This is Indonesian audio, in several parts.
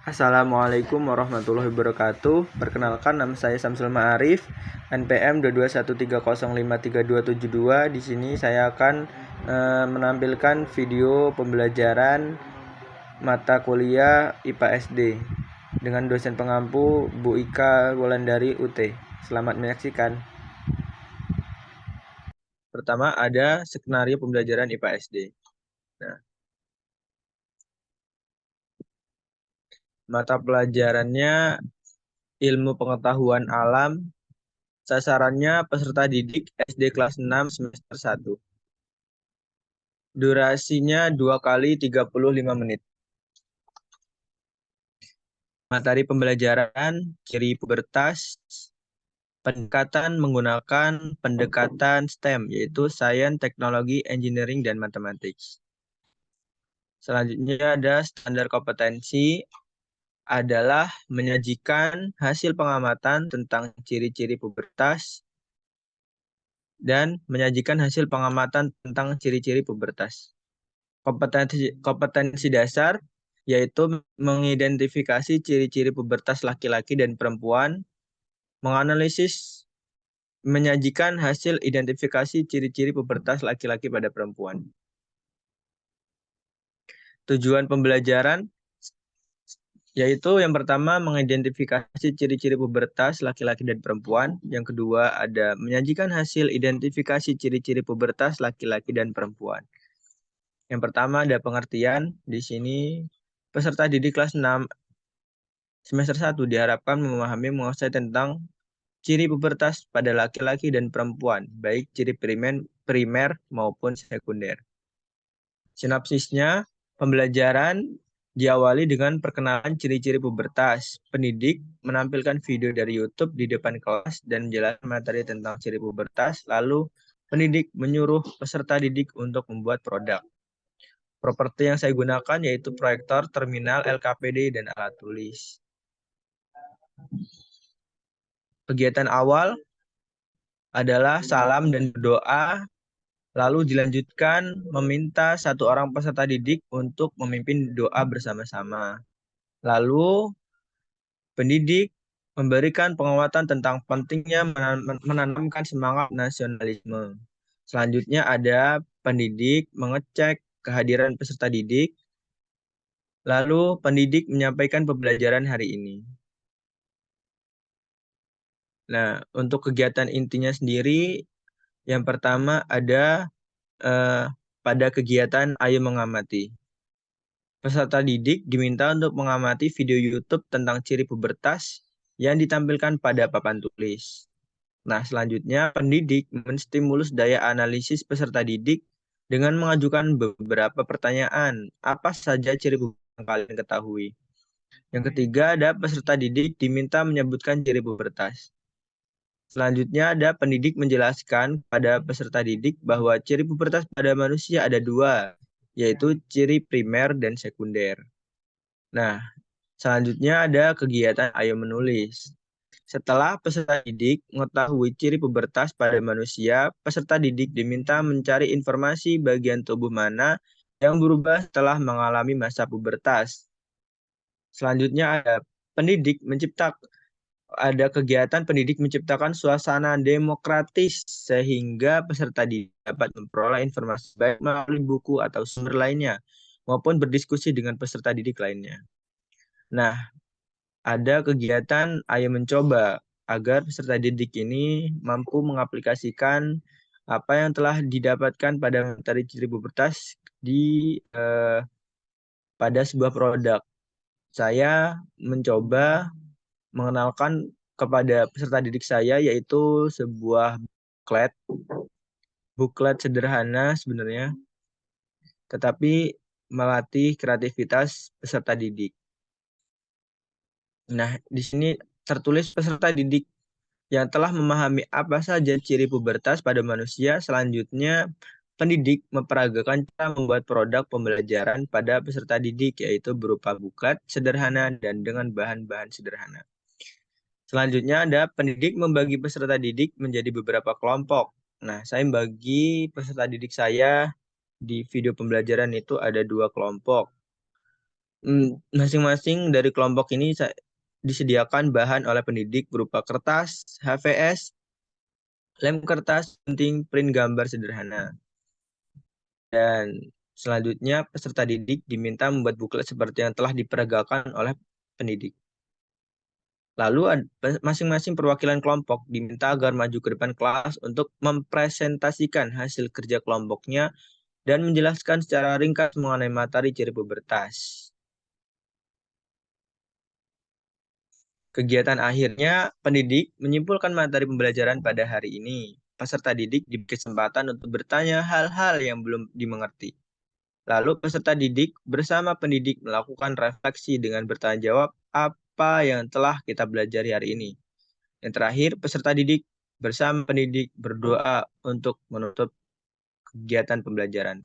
Assalamualaikum warahmatullahi wabarakatuh. Perkenalkan, nama saya Samsul Ma'arif, NPM 22130532272. Di sini saya akan menampilkan video pembelajaran mata kuliah IPA SD dengan dosen pengampu Bu Ika Wulandari UT. Selamat menyaksikan. Pertama ada skenario pembelajaran IPA SD. Nah, mata pelajarannya ilmu pengetahuan alam. Sasarannya peserta didik SD kelas 6 semester 1. Durasinya 2 kali 35 menit. Materi pembelajaran, ciri pubertas, pendekatan menggunakan pendekatan STEM, yaitu Sains, Teknologi, Engineering, dan Matematik. Selanjutnya ada standar kompetensi, adalah menyajikan hasil pengamatan tentang ciri-ciri pubertas dan menyajikan hasil pengamatan tentang ciri-ciri pubertas. Kompetensi dasar yaitu mengidentifikasi ciri-ciri pubertas laki-laki dan perempuan, menganalisis, menyajikan hasil identifikasi ciri-ciri pubertas laki-laki pada perempuan. Tujuan pembelajaran yaitu yang pertama mengidentifikasi ciri-ciri pubertas laki-laki dan perempuan, yang kedua ada menyajikan hasil identifikasi ciri-ciri pubertas laki-laki dan perempuan. Yang pertama ada pengertian. Di sini peserta didik kelas 6 semester 1 diharapkan memahami menguasai tentang ciri pubertas pada laki-laki dan perempuan, baik ciri primer maupun sekunder. Sinopsisnya, pembelajaran diawali dengan perkenalan ciri-ciri pubertas. Pendidik menampilkan video dari YouTube di depan kelas dan menjelaskan materi tentang ciri pubertas, lalu pendidik menyuruh peserta didik untuk membuat produk. Properti yang saya gunakan yaitu proyektor, terminal, LKPD, dan alat tulis. Kegiatan awal adalah salam dan berdoa, lalu dilanjutkan meminta satu orang peserta didik untuk memimpin doa bersama-sama. Lalu pendidik memberikan penguatan tentang pentingnya menanamkan semangat nasionalisme. Selanjutnya ada pendidik mengecek kehadiran peserta didik, lalu pendidik menyampaikan pembelajaran hari ini. Nah, untuk kegiatan intinya sendiri, yang pertama ada pada kegiatan Ayo Mengamati. Peserta didik diminta untuk mengamati video YouTube tentang ciri pubertas yang ditampilkan pada papan tulis. Nah, selanjutnya pendidik menstimulus daya analisis peserta didik dengan mengajukan beberapa pertanyaan. Apa saja ciri pubertas yang kalian ketahui? Yang ketiga ada peserta didik diminta menyebutkan ciri pubertas. Selanjutnya ada pendidik menjelaskan pada peserta didik bahwa ciri pubertas pada manusia ada dua, yaitu ciri primer dan sekunder. Nah, selanjutnya ada kegiatan Ayo Menulis. Setelah peserta didik mengetahui ciri pubertas pada manusia, peserta didik diminta mencari informasi bagian tubuh mana yang berubah setelah mengalami masa pubertas. Selanjutnya ada kegiatan pendidik menciptakan suasana demokratis sehingga peserta didik dapat memperoleh informasi baik melalui buku atau sumber lainnya maupun berdiskusi dengan peserta didik lainnya. Nah, ada kegiatan Ayo Mencoba agar peserta didik ini mampu mengaplikasikan apa yang telah didapatkan pada materi ciri pubertas pada sebuah produk. Saya mencoba mengenalkan kepada peserta didik saya yaitu sebuah buklet sederhana sebenarnya, tetapi melatih kreativitas peserta didik. Nah, di sini tertulis peserta didik yang telah memahami apa saja ciri pubertas pada manusia. Selanjutnya, pendidik memperagakan cara membuat produk pembelajaran pada peserta didik, yaitu berupa buklet sederhana dan dengan bahan-bahan sederhana. Selanjutnya ada pendidik membagi peserta didik menjadi beberapa kelompok. Nah, saya membagi peserta didik saya di video pembelajaran itu ada 2 kelompok. Masing-masing dari kelompok ini disediakan bahan oleh pendidik berupa kertas, HVS, lem kertas, penting print gambar sederhana. Dan selanjutnya peserta didik diminta membuat buklet seperti yang telah diperagakan oleh pendidik. Lalu masing-masing perwakilan kelompok diminta agar maju ke depan kelas untuk mempresentasikan hasil kerja kelompoknya dan menjelaskan secara ringkas mengenai materi ciri pubertas. Kegiatan akhirnya, pendidik menyimpulkan materi pembelajaran pada hari ini. Peserta didik diberi kesempatan untuk bertanya hal-hal yang belum dimengerti. Lalu peserta didik bersama pendidik melakukan refleksi dengan bertanya jawab apa yang telah kita pelajari hari ini. Yang terakhir, peserta didik bersama pendidik berdoa untuk menutup kegiatan pembelajaran.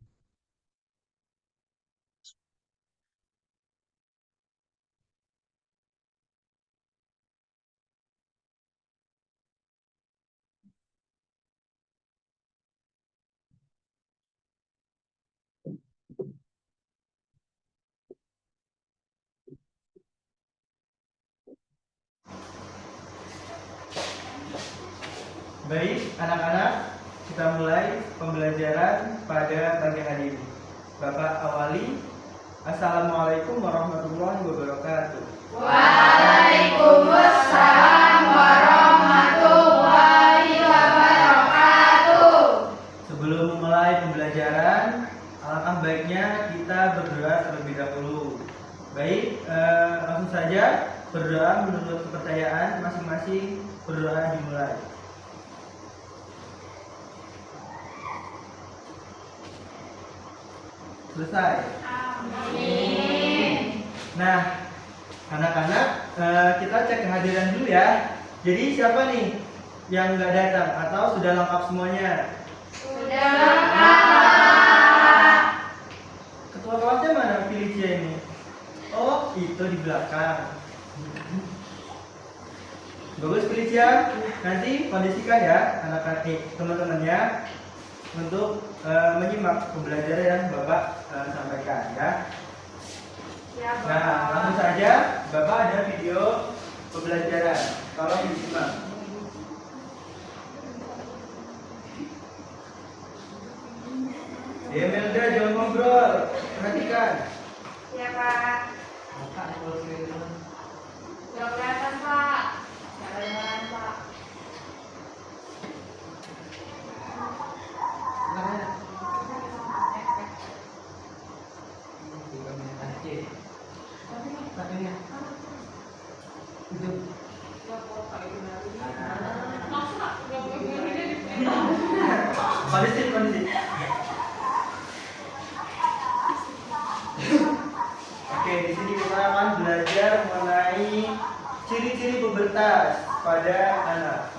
Baik, anak-anak, kita mulai pembelajaran pada pagi hari ini. Bapak awali. Assalamualaikum warahmatullahi wabarakatuh. Waalaikumsalam warahmatullahi wabarakatuh. Sebelum memulai pembelajaran, alangkah baiknya kita berdoa terlebih dahulu. Baik, langsung saja berdoa menurut kepercayaan masing-masing. Berdoa dimulai. Selesai. Amin. Nah, anak-anak, kita cek kehadiran dulu ya. Jadi siapa nih yang nggak datang atau sudah lengkap semuanya? Sudah lengkap. Ketua kelasnya mana Felicia ini? Oh, itu di belakang. Bagus Felicia. Nanti kondisikan ya anak-anak teman-temannya untuk menyimak pembelajaran yang Bapak sampaikan ya. Ya, Bapak. Nah, langsung saja Bapak ada video pembelajaran. Tolong disimak. Melda jangan ngobrol. Perhatikan. Ya, Pak. Nggak kelihatan, Pak. Nggak kedengeran, Pak. Kondisi. Oke, di sini kita akan belajar mengenai ciri-ciri pubertas pada anak.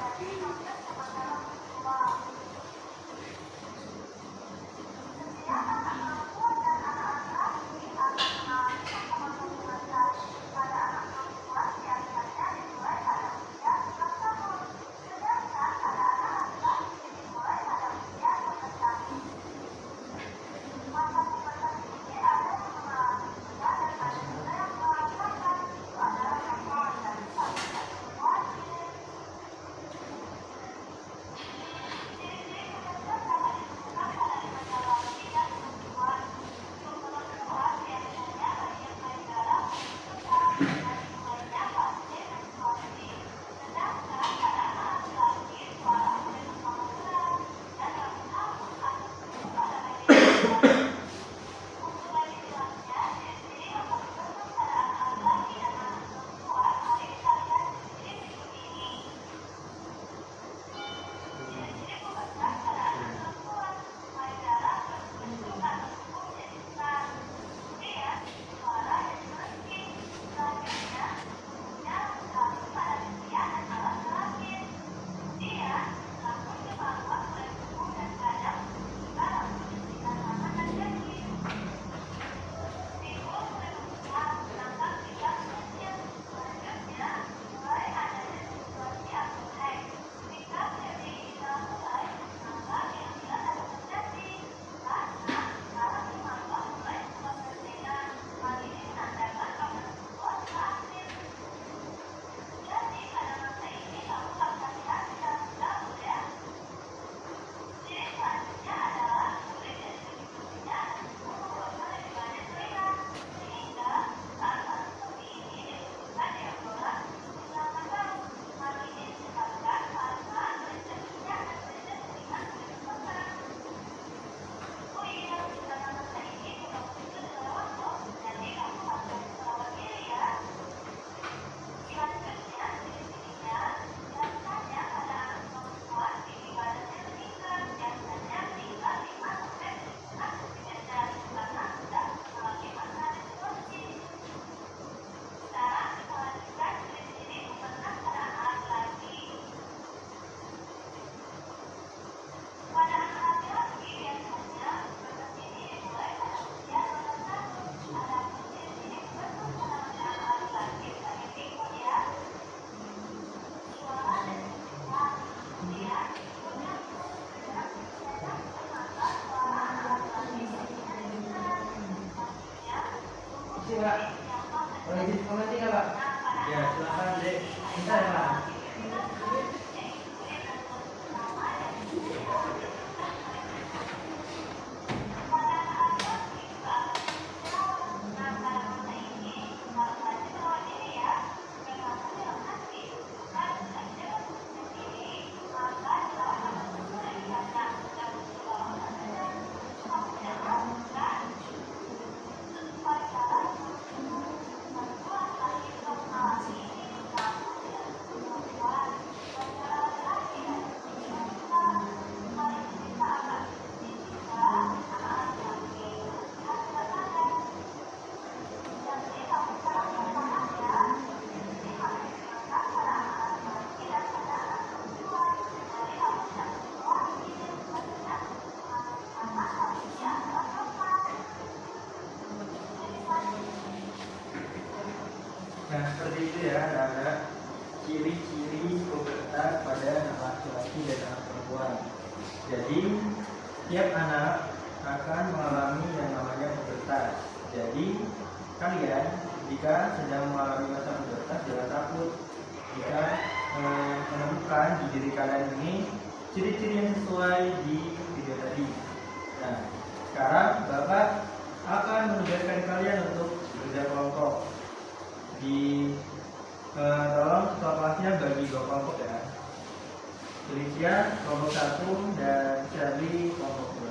Mengerti nggak, Pak? Ya, silakan Dek. Bentar ya, Pak. Nah, seperti itu ya, anak-anak. Ciri-ciri pubertas pada anak laki-laki dan anak perempuan. Jadi, tiap anak akan mengalami yang namanya pubertas. Jadi, kalian jika sedang mengalami masa pubertas, jangan takut. Jika menemukan di diri kalian ini ciri-ciri yang sesuai di video tadi. Nah, sekarang Bapak akan menugaskan kalian untuk bekerja kelompok. Tolong ketua kelasnya bagi 2 kelompok ya. Felicia kelompok 1 dan Charlie kelompok 2.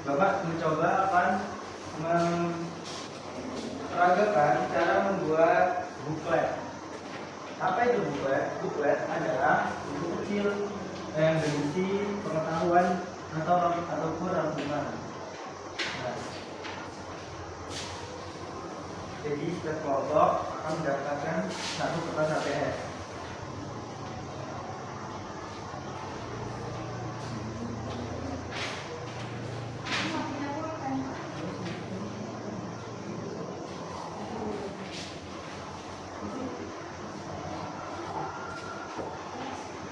Bapak mencoba akan memperagakan cara membuat buklet. Apa itu buklet? Buklet adalah buku kecil yang berisi pengetahuan ataupun rangkuman. Nah, jadi setiap kelompok akan mendapatkan 1 kertas HPS.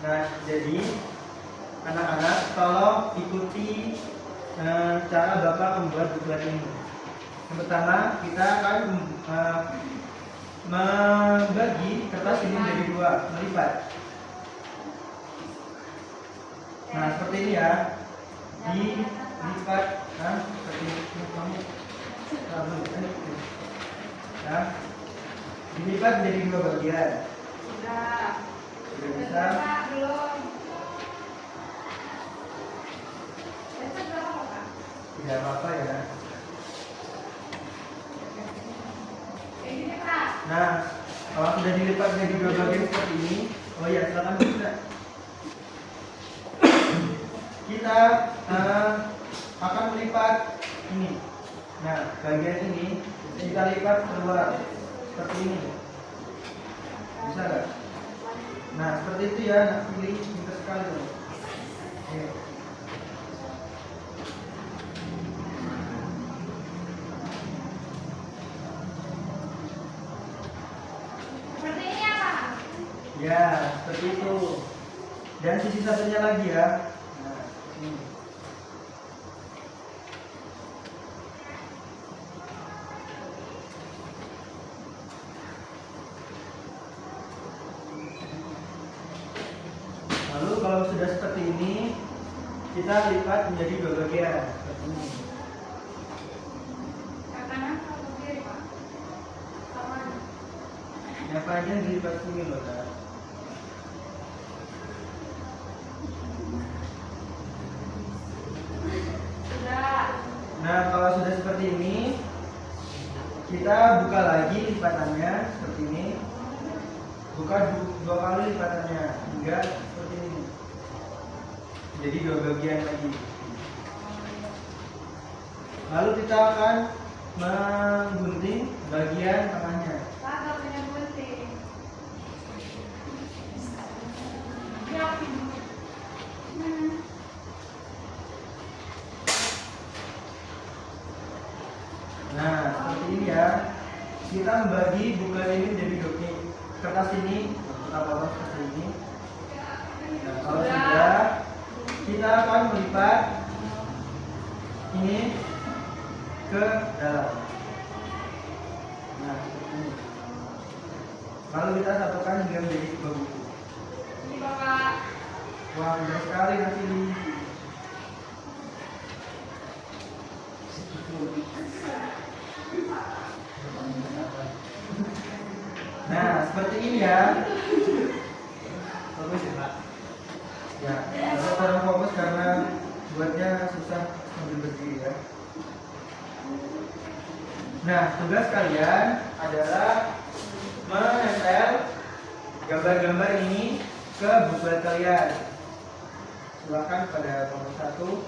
Nah, jadi anak-anak tolong ikuti cara Bapak membuat buklet ini. Yang pertama, kita akan membagi kertas ini menjadi 2, melipat. Nah, seperti ini ya. Dilipat, seperti ini kamu. Nah, dilipat menjadi 2 bagian. Sudah. Sudah bisa? Pak, belum. Besok berapa, Pak? Tidak apa-apa ya. Kayak gini, Pak. Nah, kalau sudah dilipat menjadi 2 bagian seperti ini, oh ya, silakan bisa. Kita akan melipat ini. Nah, bagian ini kita lipat keluar seperti ini. Bisa nggak? Nah, seperti itu ya. Nah, pilih pintar sekali loh. Oke. Seperti ini ya, Pak? Ya, seperti itu. Dan sisi satunya lagi ya. Nah, ini. Lalu kalau sudah seperti ini, kita lipat menjadi 2 bagian. Seperti ini. Yang kanan atau kiri, Pak? Sama. Yang panjang dilipat sini loh, Kak. Sudah. Nah, kalau sudah seperti ini, kita buka lagi lipatannya seperti ini. Buka 2 kali lipatannya hingga seperti ini. Jadi 2 bagian lagi. Lalu kita akan menggunting bagian tengahnya. Pak, nggak punya gunting. Ya, Nah, seperti ini ya. Kita membagi buklet ini menjadi 2 kertas ini. Kita potong seperti ini. Nah, kalau sudah, kita akan melipat ini ke dalam. Nah, seperti ini. Lalu kita satukan hingga menjadi sebuah buku. Ini Bapak. Wah, mudah sekali nanti ini. Nah, seperti ini ya. Bagus ya, Pak? Ya, saya kurang fokus karena buatnya susah sambil berdiri ya. Nah, tugas kalian adalah menempel gambar-gambar ini ke buku kalian. Silakan pada nomor 1.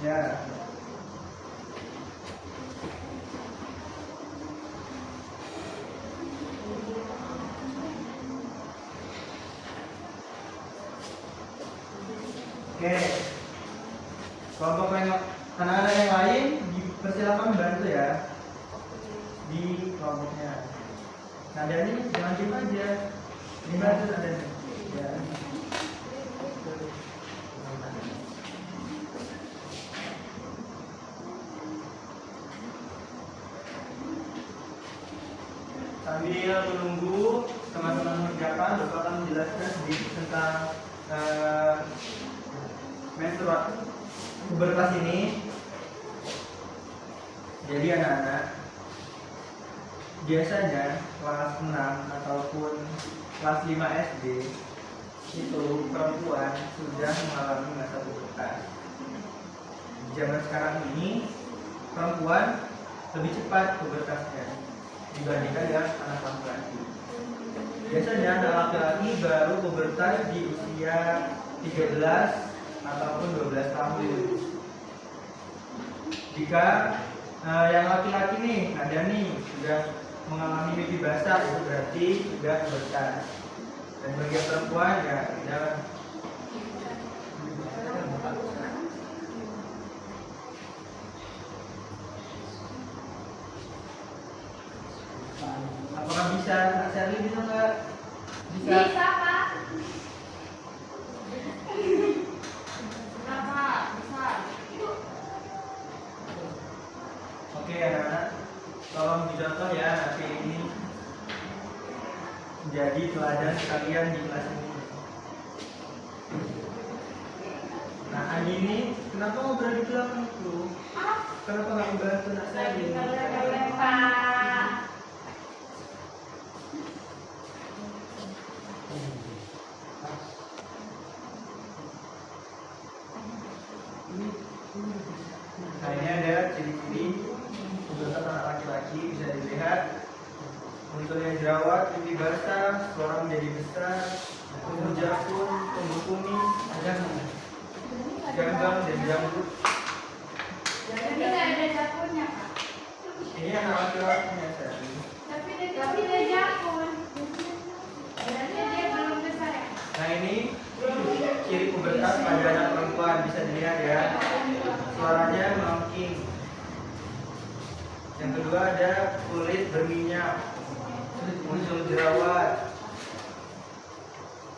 Ya. Oke. Kelompok anak-anak yang lain dipersilakan membantu ya di kelompoknya. Nah, dan ini jangan diem aja. Dibantu ada. Ya. Sambil menunggu teman-teman mengerjakan, Bapak akan menjelaskan sedikit tentang menstruasi pubertas ini. Jadi anak-anak, biasanya kelas 6 ataupun kelas 5 SD itu perempuan sudah mengalami masa pubertas. Zaman sekarang ini perempuan lebih cepat pubertasnya dibandingkan dengan anak laki-laki. Biasanya anak laki-laki baru pubertas di usia 13 ataupun 12 tahun. Jika yang laki-laki nih, ada nih sudah mengalami mimpi basah, itu berarti sudah pubertas. Dan bagi yang perempuan ya tidak. Apakah bisa? Kak Sherly bisa nggak? Bisa Pak. Kenapa? Bisa. Oke anak-anak, tolong dicontoh ya nanti ini menjadi teladan kalian di kelas ini. Nah, Andi ini kenapa mau berada di belakang itu? Kenapa nggak membantu nak saya ini? Pak. Nah, ini ada ciri-ciri pubertas anak laki-laki, bisa dilihat munculnya jerawat, pipi basah, suara menjadi besar, tumbuh jakun, tumbuh kumis, gambang dan jambut. Jadi nggak ada jakunnya Pak. Ini anak laki-lakinya saya. Tapi dia jakun. Berarti dia belum besar ya? Nah, ini ciri pubertas pada anak perempuan, bisa dilihat ya. Suaranya melengking. Yang kedua ada kulit berminyak, muncul jerawat.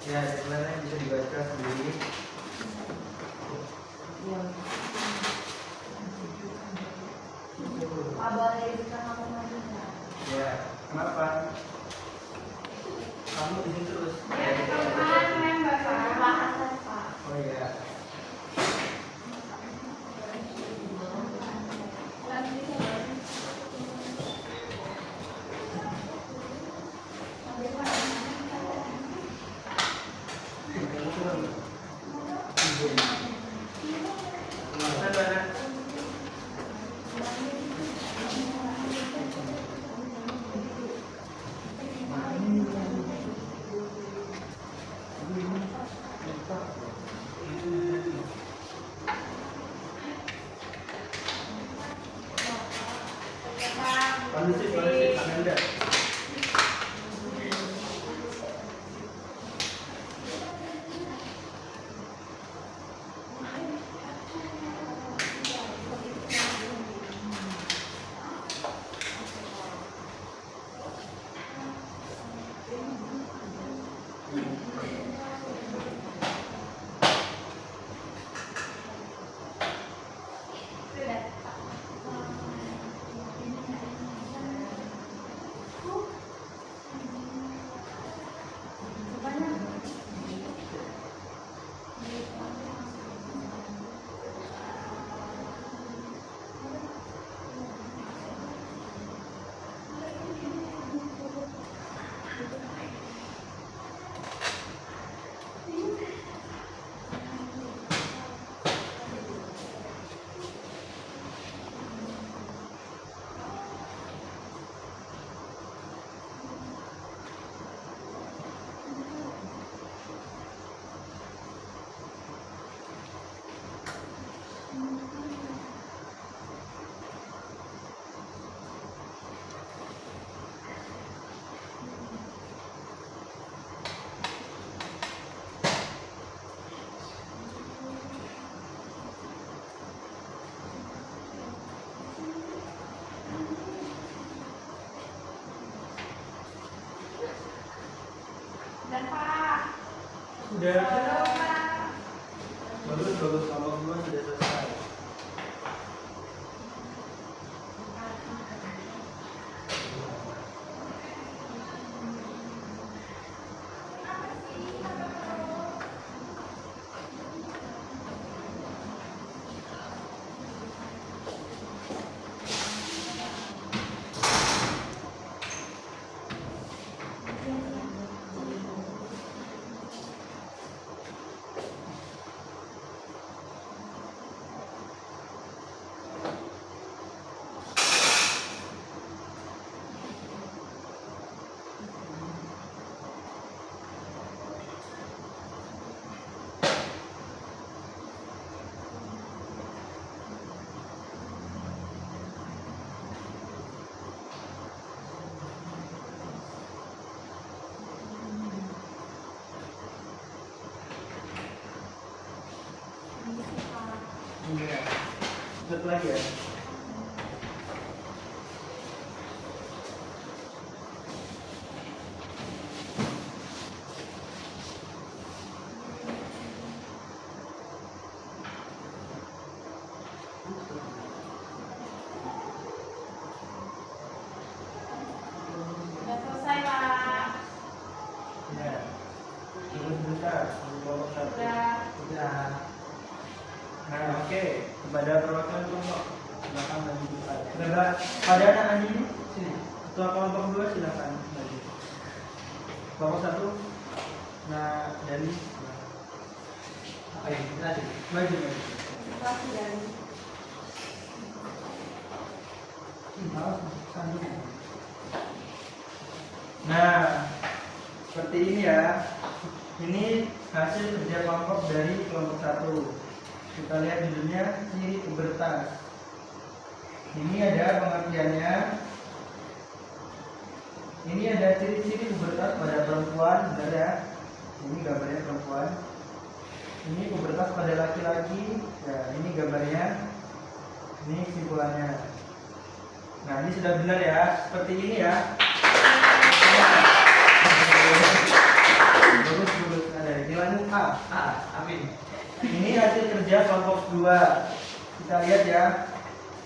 Ya, sebenarnya bisa dibaca sendiri. Ya, kenapa? Kamu di sini terus. Ya, kelemahan member Pak. Oh iya. Kondusif, Amanda. sudah bagus kelompok 2 sudah selesai. Iya. Tutup lagi ya. Sudah selesai, Pak. Ya. Tunggu sebentar. Kelompok 1. Sudah. Sudah. Nah, oke. Kepada perwakilan kelompok, silakan lanjutkan. Pada anak Andi sini. Ketua kelompok 2 silakan lanjut. Kelompok 1. Nah, dari apa ini? Lanjut. Maju. Masih dari. Nah, seperti ini ya. Ini hasil kerja kelompok dari kelompok 1. Kita lihat judulnya ciri pubertas. Ini ada pengertiannya. Ini ada ciri-ciri pubertas pada perempuan, benar ya? Ini gambarnya perempuan. Ini pubertas pada laki-laki. Ya, ini gambarnya. Ini kesimpulannya. Nah, ini sudah benar ya. Seperti ini ya. Bagus. Ada nilainya A. Apa ini? Ini hasil kerja kelompok 2. Kita lihat ya.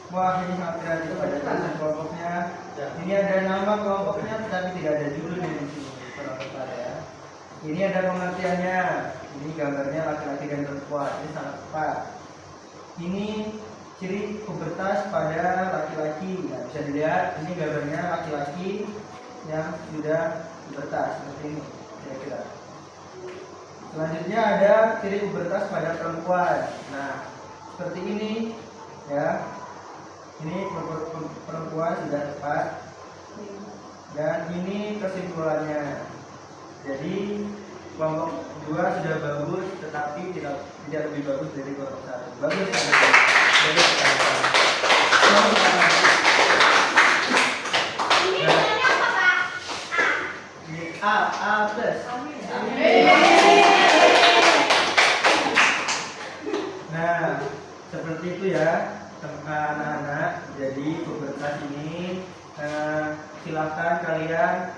Wah, ini sangat kreatif pada tulisan kelompoknya. Ini ada nama kelompoknya tetapi tidak ada judulnya di sini. Kurang ya. Ini ada pengertiannya. Ini gambarnya laki-laki dan perempuan. Ini sangat tepat. Ini ciri pubertas pada laki-laki. Nah, bisa dilihat ini gambarnya laki-laki yang sudah pubertas seperti ini kira-kira. Selanjutnya ada ciri pubertas pada perempuan. Nah, seperti ini ya. Ini perempuan sudah tepat. Dan ini kesimpulannya. Jadi kelompok 2 sudah bagus, tetapi tidak lebih bagus dari kelompok 1. Bagus kan? Bagus kan? Ini namanya apa, Pak? A plus. Nah, seperti itu ya anak-anak. Jadi pubertas ini silakan kalian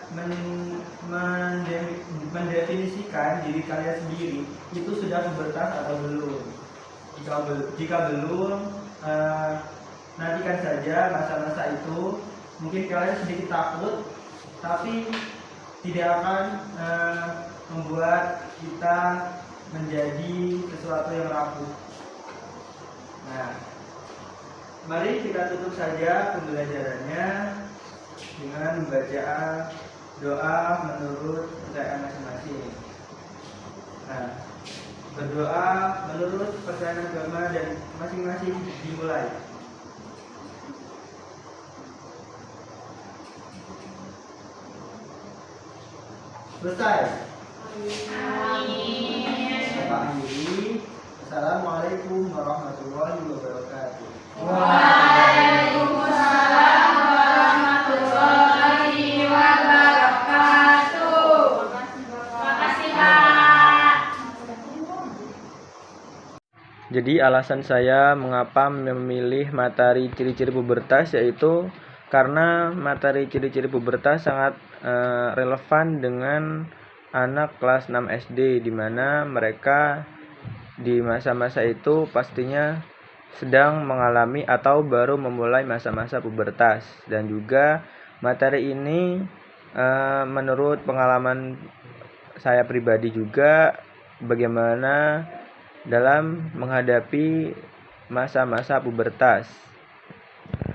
mendefinisikan diri kalian sendiri itu sudah pubertas atau belum. Jika belum, nantikan saja masa-masa itu. Mungkin kalian sedikit takut, tapi tidak akan membuat kita menjadi sesuatu yang rapuh. Nah, mari kita tutup saja pembelajarannya dengan membaca doa menurut percayaan masing-masing. Nah, berdoa menurut percayaan agama dan masing-masing dimulai. Selesai. Bapak Andi. Assalamualaikum warahmatullahi wabarakatuh. Waalaikumsalam warahmatullahi wabarakatuh. Makasih, Pak. Jadi alasan saya mengapa memilih materi ciri-ciri pubertas yaitu karena materi ciri-ciri pubertas sangat relevan dengan anak kelas 6 SD, di mana mereka di masa-masa itu pastinya sedang mengalami atau baru memulai masa-masa pubertas. Dan juga materi ini menurut pengalaman saya pribadi juga bagaimana dalam menghadapi masa-masa pubertas.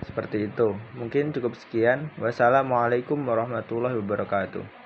Seperti itu. Mungkin cukup sekian. Wassalamualaikum warahmatullahi wabarakatuh.